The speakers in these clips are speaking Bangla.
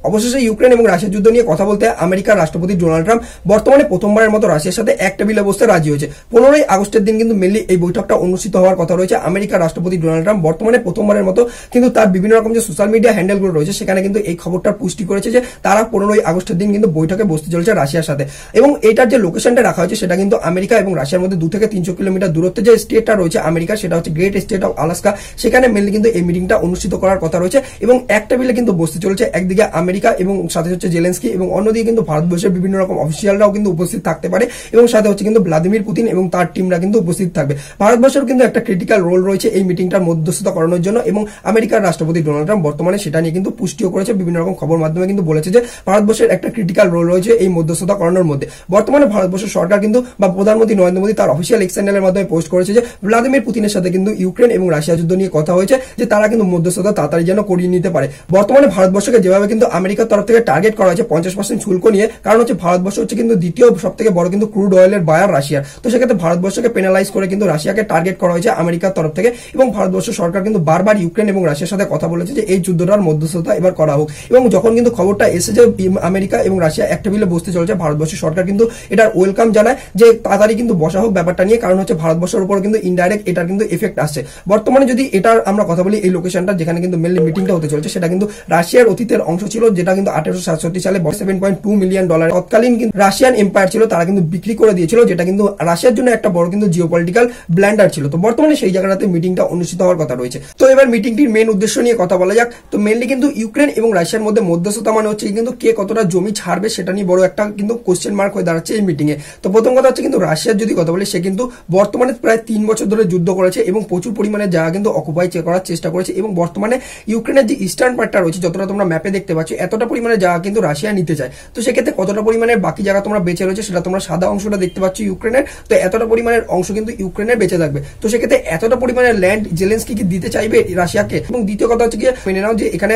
অবশেষে ইউক্রেন এবং রাশিয়ার যুদ্ধ নিয়ে কথা বলতে আমেরিকার রাষ্ট্রপতি ডোনাল্ড ট্রাম্প বর্তমানে প্রথমবারের মতো রাশিয়ার সাথে এক টেবিলে বসতে রাজি হয়েছে। 15 আগস্টের দিন কিন্তু মেনলি এই বৈঠকটা অনুষ্ঠিত হওয়ার কথা রয়েছে। আমেরিকার রাষ্ট্রপতি ডোনাল্ড ট্রাম্প বর্তমানে প্রথমবারের মতো কিন্তু তার বিভিন্ন রকম যে সোশ্যাল মিডিয়া হ্যান্ডেলগুলো রয়েছে সেখানে কিন্তু এই খবরটার পুষ্টি করেছে যে তারা 15 আগস্টের দিন কিন্তু বৈঠকে বসতে চলেছে রাশিয়ার সাথে। এবং এটার যে লোকেশনটা রাখা হয়েছে সেটা কিন্তু আমেরিকা এবং রাশিয়ার মধ্যে 2 থেকে 300 কিলোমিটার দূরত্বে যে স্টেটটা রয়েছে আমেরিকা, সেটা হচ্ছে গ্রেট স্টেট অফ আলাস্কা। সেখানে মেনলি কিন্তু এই মিটিংটা অনুষ্ঠিত করার কথা রয়েছে এবং এক টেবিলে কিন্তু বসতে চলেছে একদিকে আমেরিকা এবং সাথে হচ্ছে জেলেনস্কি এবং অন্যদিকে কিন্তু ভারতবর্ষের বিভিন্ন রকম অফিসিয়ালরাও কিন্তু উপস্থিত থাকতে পারে এবং সাথে হচ্ছে কিন্তু ভ্লাদিমির পুতিন এবং তার টিমরা কিন্তু উপস্থিত থাকবে। ভারতবর্ষের কিন্তু একটা ক্রিটিক্যাল রোল রয়েছে এই মিটিংটার মধ্যস্থতা করানোর জন্য এবং আমেরিকার রাষ্ট্রপতি ডোনাল্ড ট্রাম্প বর্তমানে সেটা নিয়ে কিন্তু পুষ্টিও করেছে। বিভিন্ন রকম খবর মাধ্যমে কিন্তু বলেছে যে ভারতবর্ষের একটা ক্রিটিক্যাল রোল রয়েছে এই মধ্যস্থতা করানোর মধ্যে। বর্তমানে ভারতবর্ষের সরকার কিন্তু বা প্রধানমন্ত্রী নরেন্দ্র মোদী তার অফিসিয়াল এক্স চ্যানেলের মাধ্যমে পোস্ট করেছে যে ভ্লাদিমির পুতিনের সাথে কিন্তু ইউক্রেন এবং রাশিয়া যুদ্ধ নিয়ে কথা হয়েছে যে তারা কিন্তু মধ্যস্থতা তাড়াতাড়ি যেন করিয়ে নিতে পারে। বর্তমানে ভারতবর্ষকে যেভাবে কিন্তু আমেরিকার তরফ থেকে টার্গেট করা হয়েছে 50% শুল্ক নিয়ে, কারণ হচ্ছে ভারতবর্ষ হচ্ছে কিন্তু দ্বিতীয় সব থেকে বড় কিন্তু ক্রুড অয়েলের বায়ার রাশিয়ার। তো সেক্ষেত্রে ভারতবর্ষকে পেনালাইজ করে কিন্তু রাশিয়াকে টার্গেট করা হয়েছে আমেরিকার তরফ থেকে এবং ভারতবর্ষ সরকার কিন্তু বারবার ইউক্রেন এবং রাশিয়ার সাথে কথা বলেছে যে এই যুদ্ধটার মধ্যস্থতা এবার করা হোক। এবং যখন কিন্তু খবরটা এসে যে আমেরিকা এবং রাশিয়া এক টেবিলে বসতে চলেছে, ভারতবর্ষের সরকার কিন্তু এটার ওয়েলকাম জানায় যে তাড়াতাড়ি কিন্তু বসা হোক ব্যাপারটা নিয়ে, কারণ হচ্ছে ভারতবর্ষের উপর কিন্তু ইনডাইরেক্ট এটার কিন্তু এফেক্ট আসছে। বর্তমানে যদি এটার আমরা কথা বলি এই লোকেশনটা যেখানে কিন্তু মেনলি মিটিংটা হতে চলেছে সেটা কিন্তু রাশিয়ার অতীতের অংশ ছিল, যেটা কিন্তু 1867 সালে $7.2 মিলিয়ন তৎকালীন কিন্তু রাশিয়ান এম্পায়ার ছিল, তারা কিন্তু বিক্রি করে দিয়েছিল, যেটা কিন্তু রাশিয়ার জন্য একটা বড় কিন্তু জিওপলিটিক্যাল ব্ল্যান্ডার ছিল। তো বর্তমানে সেই জায়গাটাতে মিটিংটা অনুষ্ঠিত হওয়ার কথা রয়েছে। তো এবার মিটিংটির মেন উদ্দেশ্য নিয়ে কথা বলা যাক। তো মেনলি কিন্তু ইউক্রেন এবং রাশিয়ার মধ্যে মধ্যস্থতা মানে হচ্ছে কিন্তু কে কতটা জমি ছাড়বে সেটা নিয়ে বড় একটা কিন্তু কোশ্চেন মার্ক হয়ে দাঁড়াচ্ছে এই মিটিং এ। তো প্রথম কথা হচ্ছে কিন্তু রাশিয়ার যদি কথা বলি, সে কিন্তু বর্তমানে প্রায় 3 বছর ধরে যুদ্ধ করেছে এবং প্রচুর পরিমাণে জায়গা কিন্তু অকুপাই করার চেষ্টা করেছে এবং বর্তমানে ইউক্রেনের যে ইস্টার্ন পার্টটা রয়েছে যতটা তোমরা ম্যাপে দেখতে পাচ্ছ এতটা পরিমাণে জায়গা কিন্তু রাশিয়া নিতে চায়। তো সেক্ষেত্রে কতটা পরিমাণের বাকি জায়গা তোমরা বেঁচে রয়েছে সেটা তোমরা সাদা অংশটা দেখতে পাচ্ছ ইউক্রেনের, তো এতটা পরিমাণের অংশ কিন্তু ইউক্রেনের বেঁচে থাকবে। তো সেক্ষেত্রে এতটা পরিমাণের ল্যান্ড জেলেনস্কি কি দিতে চাইবে রাশিয়াকে? এবং দ্বিতীয় কথা হচ্ছে কি মেনে নাও যে এখানে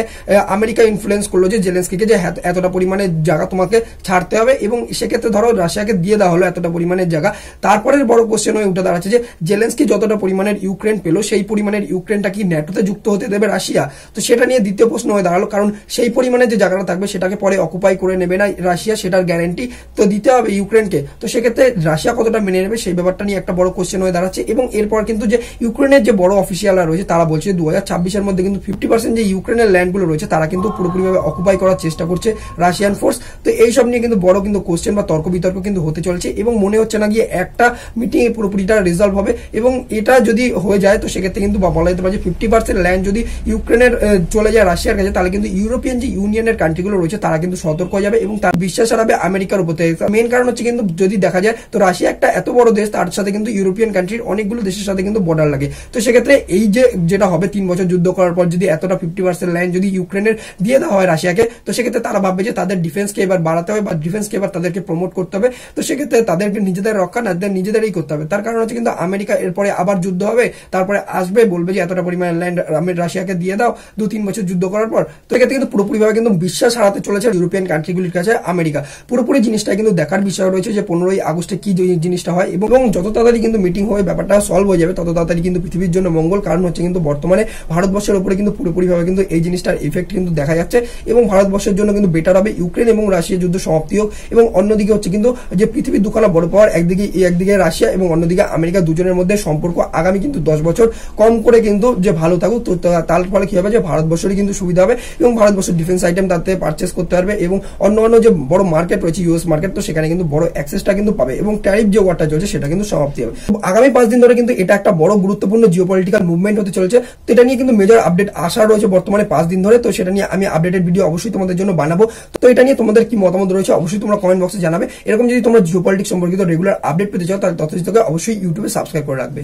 আমেরিকা ইনফ্লুয়েন্স করলো যে জেলেনস্কিকে যে এতটা পরিমাণে জায়গা তোমাকে ছাড়তে হবে এবং সেক্ষেত্রে ধরো রাশিয়াকে দিয়ে দেওয়া হলো এতটা পরিমাণের জায়গা। তারপরের বড় কোশ্চেন হয়ে উঠে দাঁড়াচ্ছে যে জেলেনস্কি যতটা পরিমাণের ইউক্রেন পেলো সেই পরিমাণের ইউক্রেনটা কি ন্যাটোতে যুক্ত হতে দেবে রাশিয়া? তো সেটা নিয়ে দ্বিতীয় প্রশ্ন হয়ে দাঁড়ালো, কারণ সেই পরিমাণে যে জায়গাটা থাকবে সেটাকে পরে অকুপাই করে নেবে না রাশিয়া, সেটার গ্যারান্টি তো দিতে হবে ইউক্রেনকে। তো সেক্ষেত্রে রাশিয়া কতটা মেনে নেবে সেই ব্যাপারটা নিয়ে একটা বড় কোশ্চেন হয়ে দাঁড়াচ্ছে। এবং এরপর কিন্তু যে ইউক্রেনের যে বড় অফিসিয়ালরা রয়েছে তারা বলছে 2026 মধ্যে কিন্তু 50% যে ইউক্রেনের ল্যান্ডগুলো রয়েছে তারা কিন্তু পুরোপুরিভাবে অকুপাই করার চেষ্টা করছে রাশিয়ান ফোর্স। তো এইসব নিয়ে কিন্তু বড় কিন্তু কোশ্চেন বা তর্ক বিতর্ক কিন্তু হতে চলেছে এবং মনে হচ্ছে না গিয়ে একটা মিটিং এ পুরোপুরিটা রেজলভ হবে। এবং এটা যদি হয়ে যায় তো সেক্ষেত্রে কিন্তু বলা যেতে পারে যে 50% ল্যান্ড যদি ইউক্রেনের চলে যায় রাশিয়ার কাছে, তাহলে কিন্তু ইউরোপিয়ান যে ইউনিয়নের কান্ট্রিগুলো রয়েছে তারা কিন্তু সতর্ক হয়ে যাবে এবং তার বিশ্বাস হারাবে আমেরিকার উপর থেকে। মেন কারণ হচ্ছে কিন্তু যদি দেখা যায় তো রাশিয়া একটা এত বড় দেশ, তার সাথে কিন্তু ইউরোপিয়ান কান্ট্রির অনেকগুলো দেশের সাথে কিন্তু বর্ডার লাগে। তো সেক্ষেত্রে এই যে যেটা হবে 3 বছর যুদ্ধ করার পর যদি এতটা 50% ল্যান্ড যদি ইউক্রেনের দিয়ে দেওয়া হয় রাশিয়াকে, তো সেক্ষেত্রে তারা ভাববে যে তাদের ডিফেন্সকে এবার বাড়াতে হবে বা ডিফেন্সকে এবার তাদেরকে প্রমোট করতে হবে। তো সেক্ষেত্রে তাদেরকে নিজেদের রক্ষা না নিজেদেরই করতে হবে। তার কারণ হচ্ছে কিন্তু আমেরিকা এরপরে আবার যুদ্ধ হবে, তারপরে আসবে বলবে যে এতটা পরিমাণ ল্যান্ড রাশিয়াকে দিয়ে দাও 2-3 বছর যুদ্ধ করার পর। তো এক্ষেত্রে কিন্তু পুরোপুরিভাবে কিন্তু বিশ্বাস হারাতে চলেছে ইউরোপিয়ান কান্ট্রিগুলির কাছে আমেরিকা। পুরোপুরি জিনিসটা কিন্তু দেখার বিষয় রয়েছে যে 15 আগস্টে কি জিনিসটা হয় এবং যত তাড়াতাড়ি কিন্তু মিটিং হয়ে ব্যাপারটা সলভ হয়ে যাবে তত তাড়াতাড়ি কিন্তু পৃথিবীর জন্য মঙ্গল। কারণ হচ্ছে কিন্তু বর্তমানে ভারতবর্ষের উপরে কিন্তু পুরোপুরিভাবে কিন্তু এই জিনিসটার ইফেক্ট কিন্তু দেখা যাচ্ছে এবং ভারতবর্ষের জন্য কিন্তু বেটার হবে ইউক্রেন এবং রাশিয়ার যুদ্ধ সমাপ্তি হোক। এবং অন্যদিকে হচ্ছে কিন্তু যে পৃথিবীর দুখানা বড় পাওয়ার একদিকে রাশিয়া এবং অন্যদিকে আমেরিকা দুজনের মধ্যে সম্পর্ক আগামী কিন্তু 10 বছর কম করে কিন্তু যে ভালো থাকুক। তো তার ফলে কি হবে যে ভারতবর্ষেরই কিন্তু সুবিধা হবে এবং ভারতবর্ষের ডিফেন্স আইটেম তাতে পারচেস করতে পারবে এবং অন্য যে বড় মার্কেট রয়েছে ইউএস মার্কেট, তো সেখানে কিন্তু বড় অ্যাক্সেসটা কিন্তু পাবে এবং ট্যারিফ যে ওয়ারটা চলছে সেটা কিন্তু সমাপ্তি হবে। আগামী 5 দিন ধরে কিন্তু এটা একটা বড় গুরুত্বপূর্ণ জিওপলিটিক্যাল মুভমেন্ট হতে চলেছে। তো এটা নিয়ে কিন্তু মেজর আপডেট আসা রয়েছে বর্তমানে 5 দিন ধরে। তো সেটা নিয়ে আমি আপডেটেড ভিডিও অবশ্যই তোমাদের জন্য বানাবো। তো এটা নিয়ে তোমাদের কি মতামত রয়েছে অবশ্যই তোমরা কমেন্ট বক্সে জানাবে। এরকম যদি তোমরা জিওপলিটিক্স সম্পর্কিত রেগুলার আপডেট পেতে চাও তাহলে তথ্য অবশ্যই ইউটিউবে সাবস্ক্রাইব করে রাখবে।